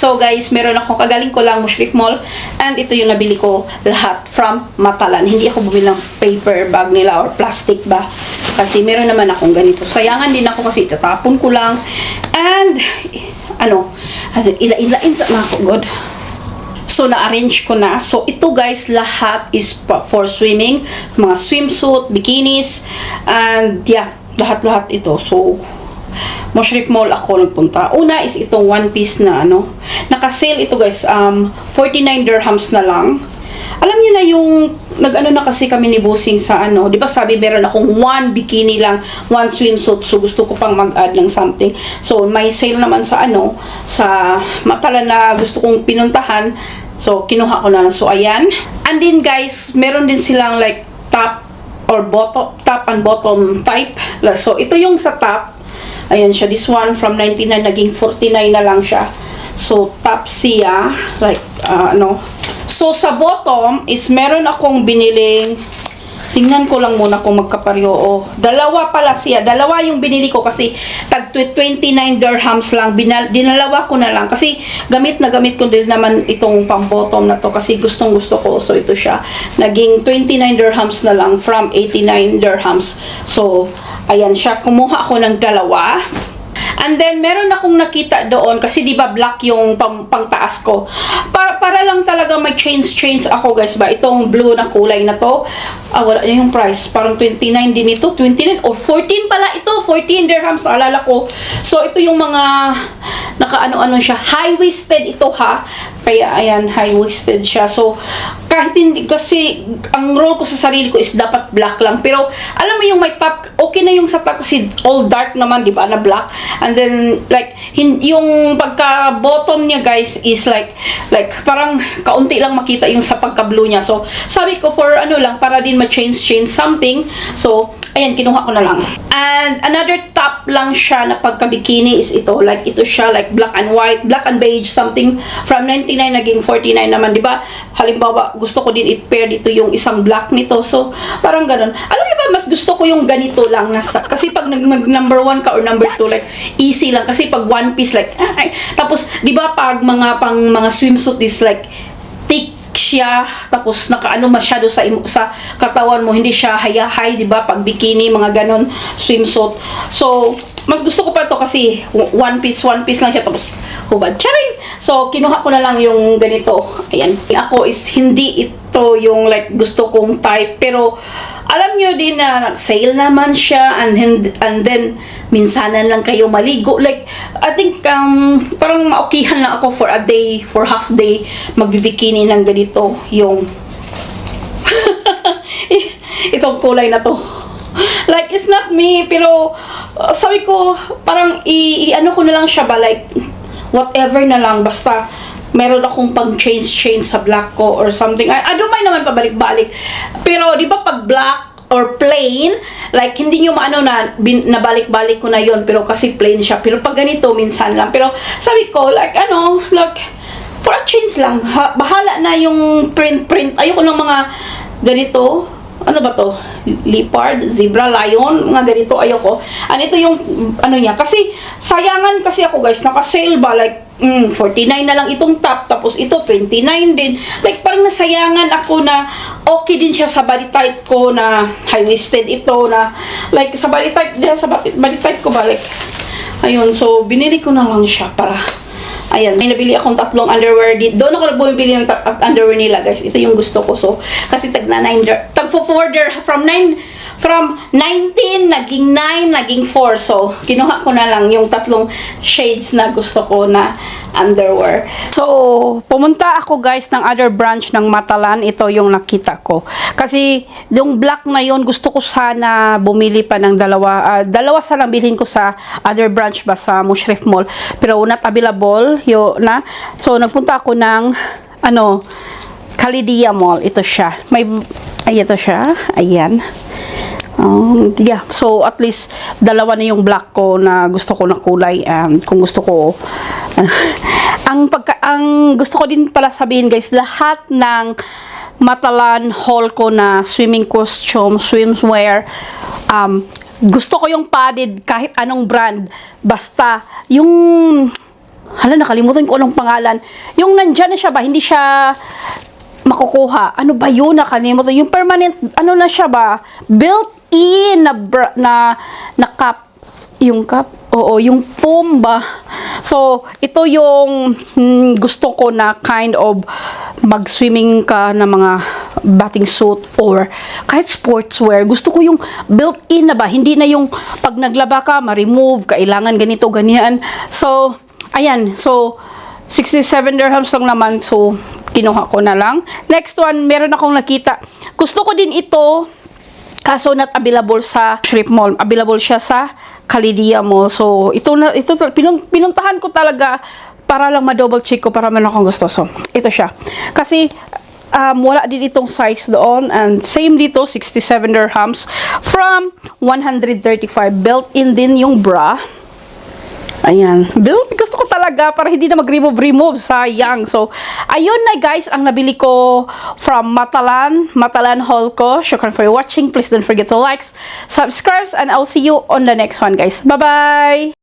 So guys, meron ako, kagaling ko lang Mushrik Mall, and ito yung nabili ko lahat from Matalan. Hindi ako bumili ng paper bag nila or plastic ba, kasi meron naman akong ganito. Sayangan din ako kasi itatapon ko lang, and ila-ilain sa mga ko, God. So, na-arrange ko na. So, ito guys, lahat is for swimming. Mga swimsuit, bikinis, and yeah, lahat-lahat ito. So, Mushrik Mall ako nagpunta. Una is itong one piece na naka-sale ito guys, 49 dirhams na lang. Alam niyo na yung na kasi kami ni Busing sa di ba sabi meron akong one bikini lang, one swimsuit, so gusto ko pang mag-add ng something. So may sale naman sa sa Matalan na gusto kong pinuntahan. So kinuha ko na lang. So ayan. And then guys, meron din silang like top and bottom type. So ito yung sa top. Ayan siya, this one from 99 naging 49 na lang siya. So top siya like So sa bottom is meron akong biniling, tingnan ko lang muna kung magkapareho. Dalawa pala siya. Dalawa yung binili ko kasi tag 29 dirhams lang. Dinalawa ko na lang kasi gamit na gamit ko din naman itong pang bottom na to kasi gustong gusto ko. So ito siya. Naging 29 dirhams na lang from 89 dirhams. So ayan siya. Kumuha ako ng dalawa. And then, meron akong nakita doon, kasi di ba black yung pangtaas ko. Para lang talaga may change ako guys ba. Itong blue na kulay na to. Wala yung price. Parang 29 din ito. 29 or 14 pala ito. 14 dirhams. Naalala ko. So, ito yung mga naka-ano siya. High-waisted ito ha. Kaya, ayan, high-waisted siya. So, kahit hindi, kasi ang role ko sa sarili ko is dapat black lang. Pero, alam mo yung may top, okay na yung sa top kasi all dark naman, di ba, na black. And then, like, yung pagka-bottom niya, guys, is like parang kaunti lang makita yung sa pagka-blue niya. So, sabi ko, for lang, para din ma-change something. So, ayan, kinuha ko na lang. And another top lang siya na pagka-bikini is ito. Like, ito siya, like black and white, black and beige, something. From 99 naging 49 naman, di ba? Halimbawa, gusto ko din i-pair dito yung isang black nito. So, parang ganun. Alam niyo ba, mas gusto ko yung ganito lang. Kasi pag number 1 ka or number 2, like, easy lang. Kasi pag one piece, like, tapos, di ba, pag mga swimsuit is like, thick siya, tapos nakaano masyado sa katawan mo, hindi siya hayahay, di ba? Pag bikini, mga ganon, swimsuit. So, mas gusto ko pa to kasi one piece lang siya, tapos hubad. Charing! So, kinuha ko na lang yung ganito. Ayan. Ako is hindi ito yung like gusto kong type, pero alam nyo din na sale naman siya, and then minsanan lang kayo maligo. Like, I think parang maokihan lang ako for a day, for half day, magbibikini ng ganito yung itong kulay na to. Like, it's not me, pero sabi ko, parang i-ano ko na lang siya ba, like, whatever na lang, basta meron akong pang change sa black ko or something. I don't mind naman pabalik-balik. Pero, di ba pag black or plain, like, hindi nyo maano na nabalik-balik ko na yon, pero kasi plain siya. Pero pag ganito, minsan lang. Pero, sabi ko, like, like, for a change lang. Bahala na yung print. Ayoko ng mga ganito. Ano ba to? Leopard, zebra, lion, mga ganito, ayoko. Ito yung, niya. Kasi, sayangan kasi ako guys, naka-sale ba, like, 49 na lang itong top, tapos ito, 29 din. Like, parang nasayangan ako na, okay din siya sa body type ko, na high-waisted ito, na, like, sa body type ko ba, like, ayun, so, binili ko na lang siya, para, ayan, may nabili akong 3 underwear dito. Doon ako bumibili ng underwear nila, guys. Ito yung gusto ko. So, kasi tag 4 from 19 naging 9, naging 4. So, kinuha ko na lang yung 3 shades na gusto ko na underwear. So, pumunta ako guys ng other branch ng Matalan. Ito yung nakita ko. Kasi, yung black na yun, gusto ko sana bumili pa ng dalawa. Dalawa sana bilhin ko sa other branch ba sa Mushrik Mall. Pero not available. So, nagpunta ako ng Khalidia Mall. Ito siya. Ito siya. Ayan. Yeah, so at least dalawa na yung black ko na gusto ko na kulay, kung gusto ko ang gusto ko din pala sabihin guys, lahat ng Matalan haul ko na swimming costume, swimwear, gusto ko yung padded kahit anong brand, basta yung Hala, nakalimutan ko anong pangalan. Yung nandyan na siya ba, hindi siya makukuha. Ano ba yun? Nakalimutan. Yung permanent, ano na siya ba? Built-in na cup. Yung cup? Oo, yung foam ba? So, ito yung gusto ko na kind of mag-swimming ka na mga bathing suit or kahit sportswear. Gusto ko yung built-in na ba? Hindi na yung pag naglaba ka, ma-remove, kailangan ganito, ganyan. So, ayan. So, 67 dirhams lang naman. So, kinuha ko na lang. Next one, meron akong nakita. Gusto ko din ito, kaso not available sa Shrip Mall. Available siya sa Khalidia Mall. So, ito pinuntahan ko talaga para lang ma-double check ko para meron akong gusto. So, ito siya. Kasi, wala din itong size doon. And same dito, 67 dirhams from 135. Built-in din yung bra. Ayan. Gusto ko talaga para hindi na mag-remove. Sayang. So, ayun na guys ang nabili ko from Matalan haul ko. Shukran for watching. Please don't forget to like, subscribe, and I'll see you on the next one guys. Bye-bye!